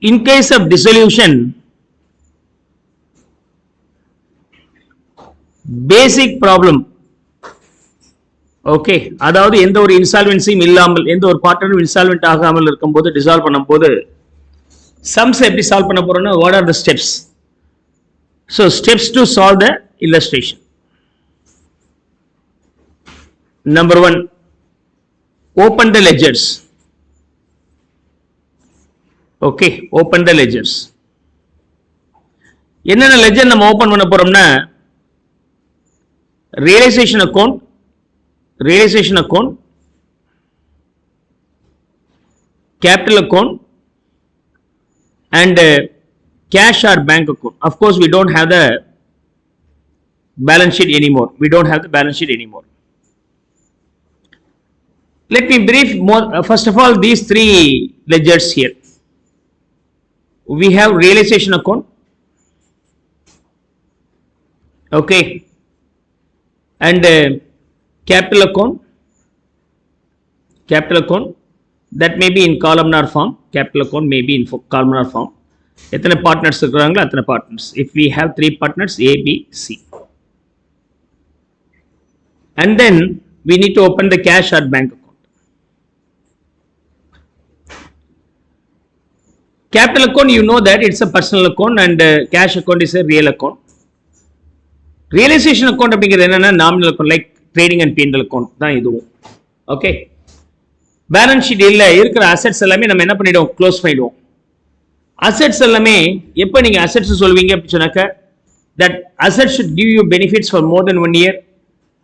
In case of dissolution, basic problem, okay, அதாவது எந்த ஒரு இன்சால்வென்சியும் இல்லாமல், எந்த ஒரு பார்ட்னரும் இன்சால்வென்ட் ஆகாமல் இருக்கும்போது டிசால்வ் பண்ணும்போது சம்ஸ் எப்படி சால்வ் பண்ண போறோம்னா, what are the steps? So steps to solve the illustration. Number 1, open the ledgers. Okay, open the ledgers. என்னென்ன லெஜர் நம்ம ஓபன் பண்ண போறோம்னா, realisation account, capital account, and cash or bank account. Of course, we don't have the balance sheet anymore. Let me brief more. First of all, these 3 ledgers here. We have realization account, okay, and capital account. That may be in columnar form. Capital account may be in columnar form. எத்தனை partners இருக்கிறாங்களோ அத்தனை partners. If we have 3 partners, A, B, C, and then we need to open the cash or bank account. Capital account, you know that it's a personal account, and cash account is a real account. Realization account அப்படிங்கிறது என்னன்னா, nominal account, like trading and P&L account தான் இதுவும். Okay, balance sheet இல்ல இருக்கிற assets எல்லாமே நம்ம என்ன பண்ணிடுவோம், க்ளோஸ் பண்ணிடுவோம். அசெட்ஸ் எல்லாமே எப்போ நீங்க அசெட்ஸ் சொல்வீங்க அப்படின்னு சொன்னாக்க, that asset should give you benefits for more than 1 year,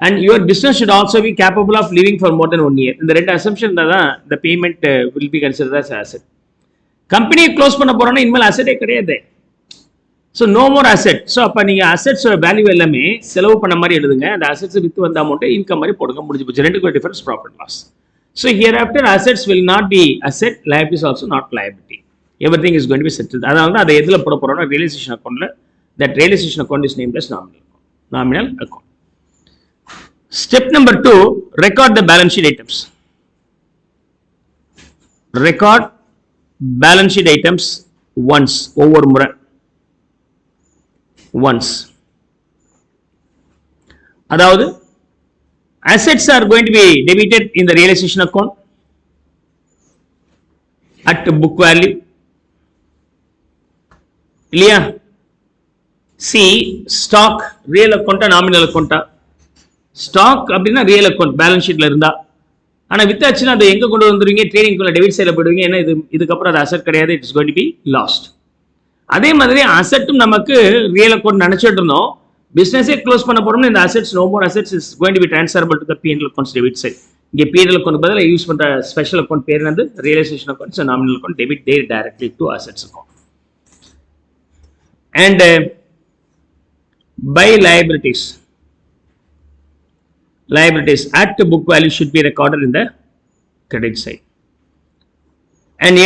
and your business should also be capable of living for more than 1 year. இந்த ரெண்டு அசம்ஷன் தான் the payment will be considered as asset. கம்பெனியை close பண்ண போறோம்னா இனிமேல் அசெட்டே கிடையாது. So no more asset. So அப்போ நீங்கள் அசெட்ஸோட வேல்யூ எல்லாமே செலவு பண்ண மாதிரி எழுதுங்க. அந்த அசெட்ஸ் வித்து வந்த அமௌண்ட்டை இன்கம் மாதிரி போடுங்க, முடிஞ்சு போச்சு. ரெண்டுக்கும் difference profit loss. So here after assets will not be asset, liabilities also not liability. Everything is going to be settled. அதனால தான் அதை எதில் போட போறோம்னா, ரியலைசேஷன் அக்கௌண்ட்ல. That realisation account is named as nominal account. Step number 2, record the balance sheet items. Record balance sheet items once, ஒவ்வொரு முறை once. அதாவது assets are going to be debited in the realization account at book value. இல்லையா? C, stock, real account, nominal account. stock அப்படின்னா real account balance ஷீட்ல இருந்தா. ஆனா வித்தாச்சுன்னா அதை எங்க கொண்டு வந்துருவீங்க, ட்ரேடிங் குள்ள டெபிட் சைடுல போடுவீங்க. ஏன்னா இதுக்கப்புறம் அது அசெட் கிடையாது, it is going to be lost. அதே மாதிரி அசெட்டும் நமக்கு ரியல் அக்கௌண்ட் நினைச்சிட்டு இருந்தோம். பிசினஸே க்ளோஸ் பண்ண போறோம்னா இந்த assets, no more assets is going to be transferable to the P&L accounts debit side. இங்க P&L அக்கௌண்ட் பதிலா யூஸ் பண்ற ஸ்பெஷல் அக்கௌண்ட் பேர் வந்து realisation account. Nominal account debit there directly to assets account. And by liabilities at book value should be recorded in the credit side, and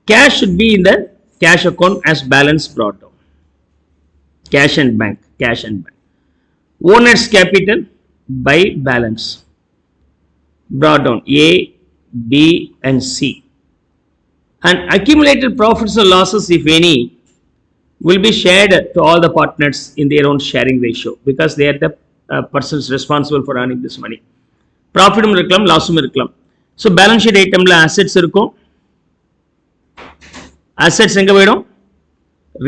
cash should be in the cash account as balance brought down. Cash and bank. Owner's capital by balance brought down, A, B, and C. And accumulated profits or losses, if any, will be shared to all the partners in their own sharing ratio, because they are the persons responsible for earning this money. Profitum irukkalam, lossum irukkalam. So balance sheet itemல assets இருக்கும். Assets எங்க போயிடும்,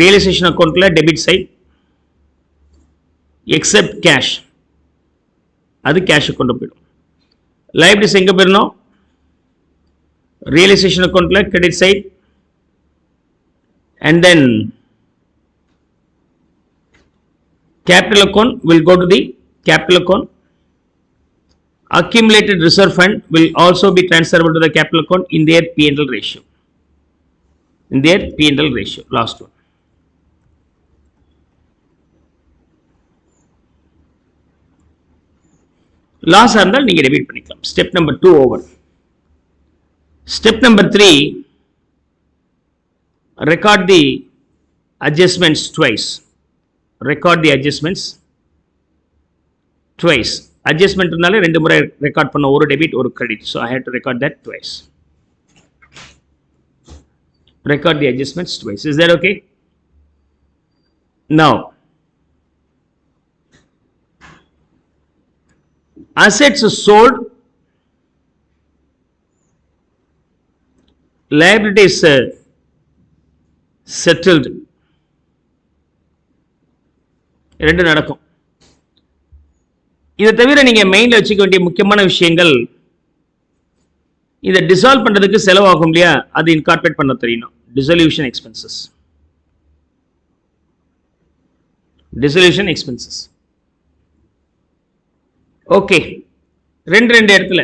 realisation அக்கௌண்ட்ல debit side, except cash, அது cash account போயிடும். liabilities எங்க போயிடணும், realisation அக்கௌண்ட்ல credit side, and then capital account will go to the capital account. Accumulated reserve fund will also be transferable to the capital account in their P&L ratio. Last one. லாஸ் இருந்தால் நீங்க debit பண்ணிக்கலாம். Step number 2 over. Step number 3, record the adjustments twice. Adjustment இருந்தாலே 2 முறை record பண்ண, ஒரு debit ஒரு credit. So I have to record that twice. record the adjustments twice. Is that okay? Now, assets sold, liabilities settled. ரெண்டு நடக்கும். இதை தவிர நீங்க மெயின்ல வச்சுக்க வேண்டிய முக்கியமான விஷயங்கள், இதை டிசால்வ் பண்றதுக்கு செலவாகும் இல்லையா, அது இன்கார்பரேட் பண்ண தெரியணும். Dissolution expenses. Dissolution expenses. Okay, ரெண்டு இடத்துல.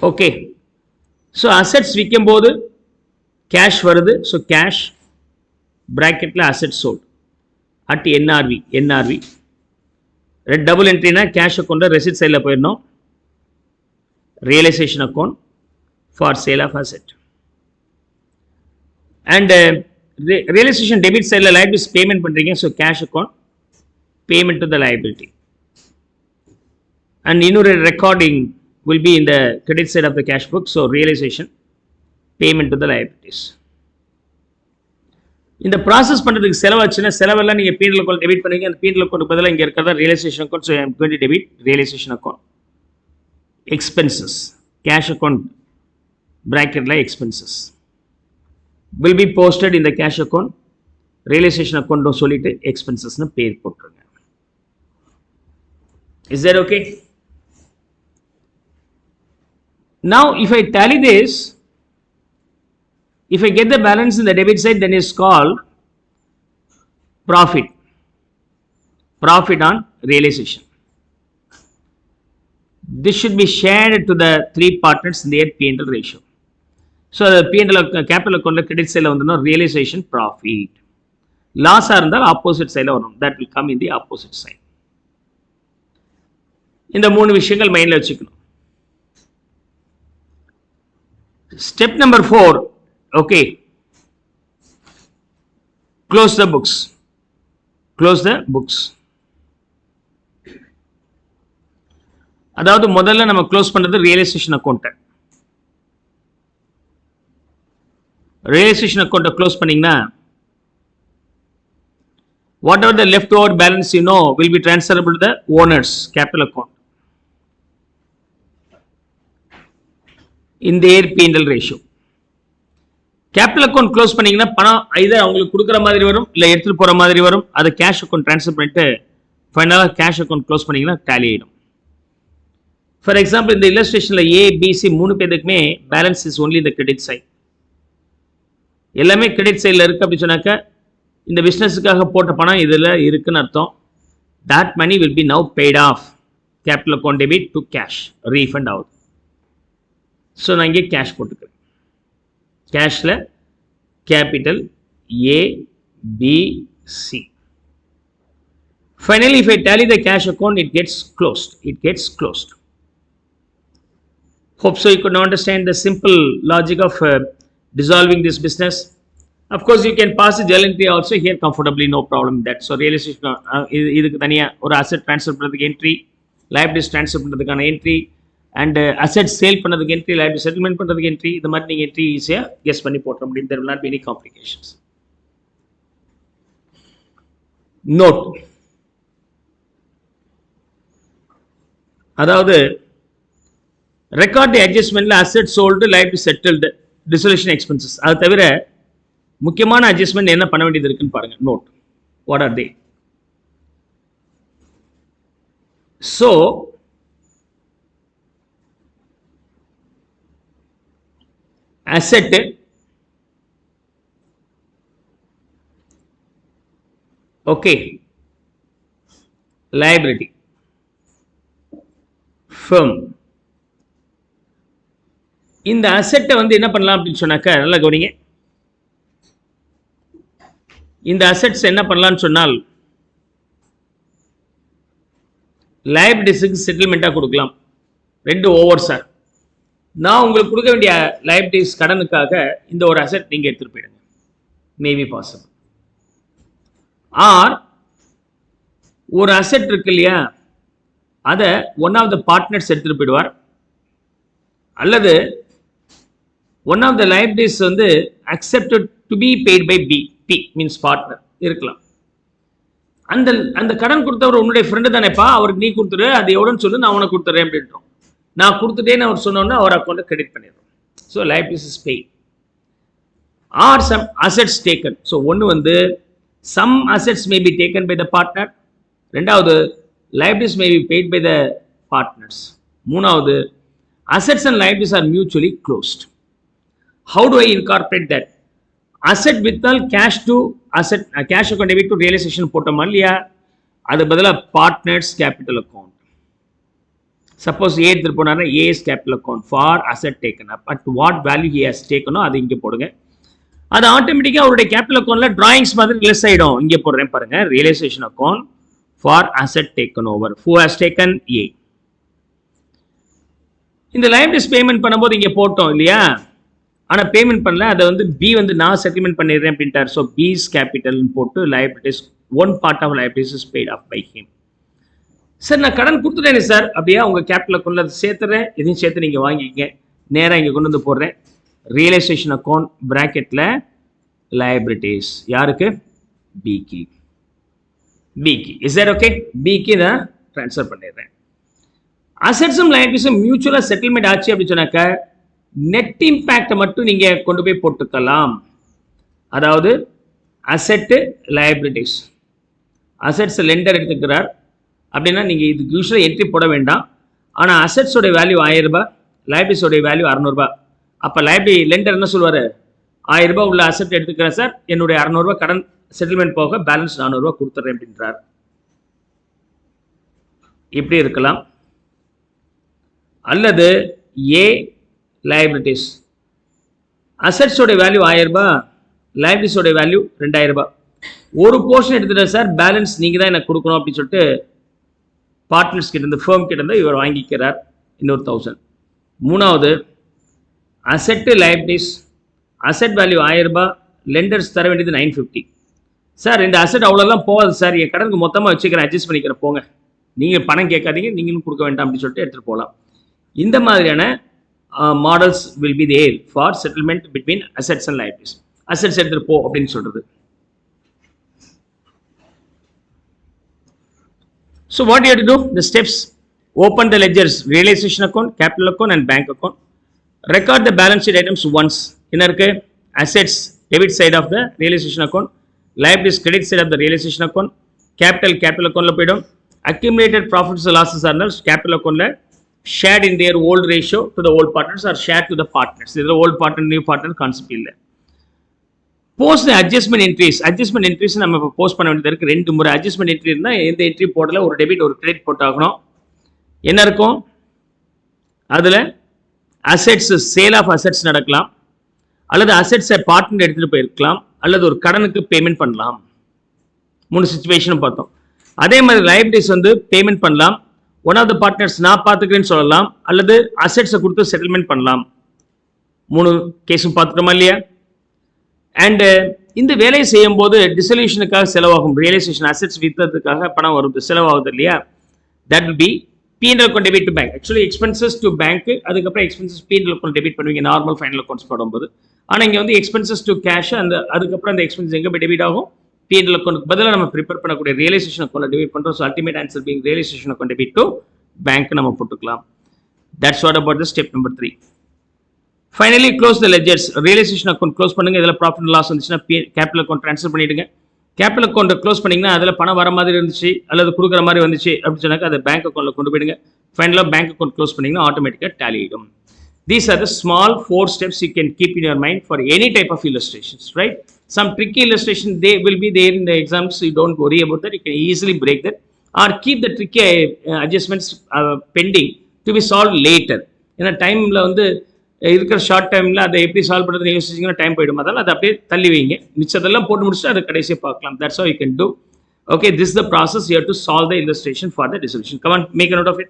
ஓகே, ஸோ அசெட்ஸ் விற்கும் போது கேஷ் வருது. ஸோ கேஷ் பிராக்கெட்ல asset sold at NRV. Double என்ட்ரினா கேஷ் அக்கௌண்ட் ரெசிட் சைடில் போயிடணும். Realisation account for sale of asset. And realisation debit சைடில் லைபிலிட்டிஸ் பேமெண்ட் பண்ணுறீங்க. So cash account payment to the liability. And இன்னொரு recording will be in the credit side of the cash book. So realization, payment to the liabilities. இந்த process பண்ணுறதுக்கு செலவாச்சுன்னா செலவெல்லாம் நீங்கள் P&L account debit பண்ணுவீங்க. அந்த P&L account பதிலாக இங்கே இருக்கிறதா realisation account. So I am going to debit realisation account. Expenses, cash account பிராக்கெட்டில் எக்ஸ்பென்சஸ் வில் பி போஸ்டட் இந்த கேஷ் அக்கௌண்ட். ரியலைசேஷன் அக்கௌண்ட்டும் சொல்லிட்டு எக்ஸ்பென்சஸ்னு பேர் போட்டுருங்க. Is that okay? Now, if I tally this, if I get the balance in the debit side, then it's called profit. Profit on realization. This should be shared to the three partners in their P&L ratio. So, the P&L capital account credit side on realization profit. Loss are the opposite side. That will come in the opposite side. இந்த மூணு விஷயங்கள் மைண்ட்ல வச்சுக்கணும். Step number 4, okay, close the books. அதாவது முதல்ல நம்ம close பண்றது realisation account. Realisation அக்கௌண்ட்டை க்ளோஸ் பண்ணீங்கன்னா whatever the leftover balance will be transferable to the owners capital account in their P&L ratio. Capital account close பண்ணீங்கன்னா பணம் either அவங்களுக்கு கொடுக்குற மாதிரி வரும், இல்லை எடுத்துட்டு போற மாதிரி வரும். அதை கேஷ் அக்கௌண்ட் ட்ரான்ஸ்ஃபர் பண்ணிட்டு ஃபைனலாக கேஷ் அக்கௌண்ட் க்ளோஸ் பண்ணீங்கன்னா டேலி ஆயிடும். ஃபார் எக்ஸாம்பிள், இந்த இல்லஸ்ட்ரேஷன்ல ABC 3 பேருக்குமே பேலன்ஸ் இஸ் ஒன்லி இந்த கிரெடிட் சைட். எல்லாமே கிரெடிட் சைடில் இருக்கு அப்படின்னு சொன்னாக்க இந்த பிஸ்னஸுக்காக போட்ட பணம் இதில் இருக்குன்னு அர்த்தம். that money will be now paid off. Capital account debit to cash refund ஆகுது. ஸோ நான் இங்கே கேஷ் போட்டுக்கிறேன். கேஷில் capital ABC. Finally, if I tally the cash account, it gets closed. Hope so you could understand the simple logic of dissolving this business. Of course, you can pass the journal entry also here comfortably, no problem with that. So realization இதுக்கு தனியா ஒரு asset transfer பண்றதுக்கு entry, liabilities transfer பண்றதுக்கான entry, and asset sale பண்ணதுக்கு entry, liability settlement பண்றதுக்கு entry, இந்த மாதிரி நீங்க entry ஈஸியா கெஸ் பண்ணி போட்ற முடியும். There will not be any complications. Note, அதாவது record the adjustmentல asset sold, liability settled, dissolution expenses. அது தவிர முக்கியமான அட்ஜஸ்ட்மெண்ட் என்ன பண்ண வேண்டியது இருக்குன்னு பாருங்க. Note, what are they? So asset, okay, liability, firm. இந்த அசெட்டை வந்து என்ன பண்ணலாம் அப்படின்னு சொன்னாக்க, நல்லா கவனிங்க. இந்த அசெட்ஸ் என்ன பண்ணலாம்னு சொன்னால் லைபிலிட்டிஸுக்கு செட்டில்மெண்ட்டாக கொடுக்கலாம். ரெண்டு ஓவர் சார், நான் உங்களுக்கு கொடுக்க வேண்டிய லைபிலிட்டிஸ் கடனுக்காக இந்த ஒரு அசெட் நீங்கள் எடுத்துகிட்டு போயிடுங்க. Maybe possible. ஆர் ஒரு அசெட் இருக்கு இல்லையா, அதை ஒன் ஆஃப் த பார்ட்னர்ஸ் எடுத்துகிட்டு போயிடுவார். அல்லது ஒன் ஆஃப் த liabilities வந்து accepted to be paid by B, P means partner இருக்கலாம். அந்த அந்த கடன் கொடுத்தவர் உன்னுடைய ஃப்ரெண்டு தானேப்பா, அவருக்கு நீ கொடுத்துரு, அது எவ்வளோன்னு சொல்லு, நான் உனக்கு கொடுத்துறேன் அப்படின்றோம். நான் கொடுத்துட்டேன்னு அவர் சொன்னோன்னா அவர் அக்கௌண்ட்டை கிரெடிட் பண்ணிடுறோம். So liabilities is paid. Or some assets taken. So ஒன்று வந்து some assets may be taken by the partner. ரெண்டாவது liabilities may be paid by the partners. மூணாவது assets and liabilities are mutually closed. How do I incorporate that? Asset withdrawal cash to asset, cash account debit to realization போட்டோமா இல்லையா, அது பதிலாக partners capital account. Suppose A எடுத்துட்டு போனாருன்னா A's capital account for asset taken up at what value he has டேக்கனோ அது இங்கே போடுங்க. அது ஆட்டோமேட்டிக்காக அவருடைய கேபிட்டல் அக்கௌண்ட்ல டிராயிங்ஸ் மாதிரி லெஸ் ஆகிடும். இங்கே போடுறேன் பாருங்க, realisation account for asset taken over, who has taken A. இந்த liabilities பேமெண்ட் பண்ணும்போது இங்கே போட்டோம் இல்லையா, ஆனால் பேமெண்ட் பண்ணல, அதை வந்து பி வந்து நான் செட்டில்மெண்ட் பண்ணிடுறேன் அப்படின்ட்டார். ஸோ பிஸ் கேபிட்டல்னு போட்டு liabilities one part of liabilities is paid off by him. Sir நான் கடன் கொடுத்துட்டேனே சார், அப்படியே உங்கள் கேபிட்டல் அக்கௌண்ட்டில் அதை சேர்த்துறேன், இதையும் சேர்த்து நீங்கள் வாங்கிக்கங்க, நேராக இங்கே கொண்டு வந்து போடுறேன். ரியலைசேஷன் அக்கௌண்ட் ப்ராக்கெட்டில் liabilities யாருக்கு, பிக்கு. பிக்கு இஸ் தட் ஓகே, பிக்கு நான் ட்ரான்ஸ்ஃபர் பண்ணிடுறேன். அசெட்ஸும் liabilitiesம் மியூச்சுவலாக செட்டில்மெண்ட் ஆச்சு அப்படின்னு சொன்னாக்க நெட் இம்பேக்டை மட்டும் நீங்கள் கொண்டு போய் போட்டுக்கலாம். அதாவது அசெட்டு liabilities, அசெட்ஸ் லெண்டர் எடுத்துக்கிறார் அப்படின்னா நீங்கள் இதுக்கு யூஸ்வலாக என்ட்ரி போட வேண்டாம். ஆனால் அசெட்ஸோடைய வேல்யூ 1000 ரூபாய், liabilitiesோடைய வேல்யூ 600 ரூபாய். அப்போ liability லெண்டர் என்ன சொல்லுவார், 1000 ரூபாய் உள்ள அசெட் எடுத்துக்கிறேன் சார், என்னுடைய 600 ரூபாய் கடன் செட்டில்மெண்ட் போக பேலன்ஸ் 400 ரூபாய் கொடுத்துட்றேன் அப்படின்றார். இப்படி இருக்கலாம். அல்லது ஏ liabilities, அசெட்ஸோடைய வேல்யூ 1000 ரூபாய், liabilitiesோடைய வேல்யூ 2000 ரூபாய். ஒரு போர்ஷன் எடுத்துட்டேன் சார், பேலன்ஸ் நீங்கள் தான் எனக்கு கொடுக்கணும் அப்படின்னு சொல்லிட்டு பார்ட்னர்ஸ் கிட்ட இருந்து, ஃபேர்ம் கிட்ட இருந்து இவர் வாங்கிக்கிறார் இன்னொரு 1000. மூணாவது அசெட்டு liabilities, அசெட் வேல்யூ 1000 ரூபாய், லெண்டர்ஸ் தர வேண்டியது 950. சார் இந்த அசெட் அவ்வளோலாம் போகாது சார், என் கடனுக்கு மொத்தமாக வச்சுக்கிறேன், அட்ஜஸ்ட் பண்ணிக்கிறேன், போங்க, நீங்கள் பணம் கேட்காதீங்க, நீங்களும் கொடுக்க வேண்டாம் அப்படின்னு சொல்லிட்டு எடுத்துகிட்டு போகலாம். இந்த மாதிரியான models will be there for settlement between assets and liabilities. Assets எடுத்துட்டு போ அப்படின்னு சொல்றது. So what you have to do? The steps: open the ledgers, realization account, capital account and bank account. Record the balance sheet items once. என்ன இருக்கு? Assets debit side of the realization account, liabilities credit side of the realization account, capital accountல போய்டும். Accumulated profits and losses are capital accountல shared in their old ratio to the old partners or shared to the partners. இதில் old partner new partner concept இல்லை. Post adjustment entries நம்ம இப்போ post பண்ண வேண்டியது இருக்குது. 2 முறை adjustment entry இருந்தால் எந்த என்ட்ரி போடல, ஒரு டெபிட் ஒரு கிரெடிட் போட்டாகணும். என்ன இருக்கும் அதில், அசெட்ஸ் சேல் ஆஃப் அசெட்ஸ் நடக்கலாம், அல்லது அசெட்ஸை பார்ட்னர் எடுத்துகிட்டு போயிருக்கலாம், அல்லது ஒரு கடனுக்கு பேமெண்ட் பண்ணலாம். 3 சிச்சுவேஷனும் பார்த்தோம். அதே மாதிரி liabilities வந்து பேமெண்ட் பண்ணலாம், ஒன் ஆஃப் த பார்ட்னர்ஸ் நான் பார்த்துக்கிறேன்னு சொல்லலாம், அல்லது அசெட்ஸை கொடுத்து செட்டில்மெண்ட் பண்ணலாம். 3 கேஸும் பார்த்துட்டோமா இல்லையா? அண்டு இந்த வேலையை செய்யும் போது டிசல்யூஷனுக்காக செலவாகும், ரியலைசேஷன் அசெட்ஸ் விற்றதுக்காக பணம் வருது, செலவாகுது இல்லையா? That will be P&L account debit to bank. Actually expenses to bank, அதுக்கப்புறம் எக்ஸ்பென்சஸ் P&L அக்கௌண்ட் டெபிட் பண்ணுவீங்க நார்மல் ஃபைனல் அக்கௌண்ட்ஸ் போடும்போது. ஆனால் இங்கே வந்து எக்ஸ்பென்சஸ் டு கேஷ், அதுக்கப்புறம் அந்த எக்ஸ்பென்சஸ் எங்கே போய் டெபிட் ஆகும், P&L அக்கௌண்ட்டுக்கு பதிலாக நம்ம ப்ரிப்பேர் பண்ணக்கூடிய ரியலைசேஷன் அக்கௌண்ட் டெபிட் பண்ணுறோம். So ultimate answer being realisation account debit to bank நம்ம போட்டுக்கலாம். That's what about the step number 3. Finally close the ledgers. Realisation account close பண்ணுங்க. இதில் ப்ராஃபிட் லாஸ் வந்துச்சுன்னா கேபிட்டல் அக்கௌண்ட் ட்ரான்ஸ்ஃபர் பண்ணிவிடுங்க. Capital account close பண்ணிங்கன்னா அதில் பணம் வர மாதிரி இருந்துச்சு அல்லது கொடுக்குற மாதிரி வந்துச்சு அப்படின்னு சொன்னாக்க அதை பேங்க் அக்கௌண்ட்டில் கொண்டு போயிடுங்க. ஃபைனலாக பேங்க் அக்கௌண்ட் க்ளோஸ் பண்ணிங்கன்னா ஆட்டோமேட்டிக்காக டேலி ஆகிடும். These are the small 4 steps you can keep in your mind for any type of illustrations, right? Some tricky illustration, they will be there in the exams, so you don't worry about that. You can easily break that or keep the tricky adjustments pending to be solved later. ஏன்னா டைமில் வந்து இருக்கிற short டைமில் அதை எப்படி solve பண்ணுறது யோசிச்சிங்கன்னா time போயிடும். அதனால் அதை அப்படியே தள்ளி வைங்க. மிச்சதெல்லாம் போட்டு முடிச்சுட்டு அதை கடைசியாக பார்க்கலாம். That's how you can do. Okay, this is the process. You have to solve the illustration for the dissolution. Come on, make a note of it.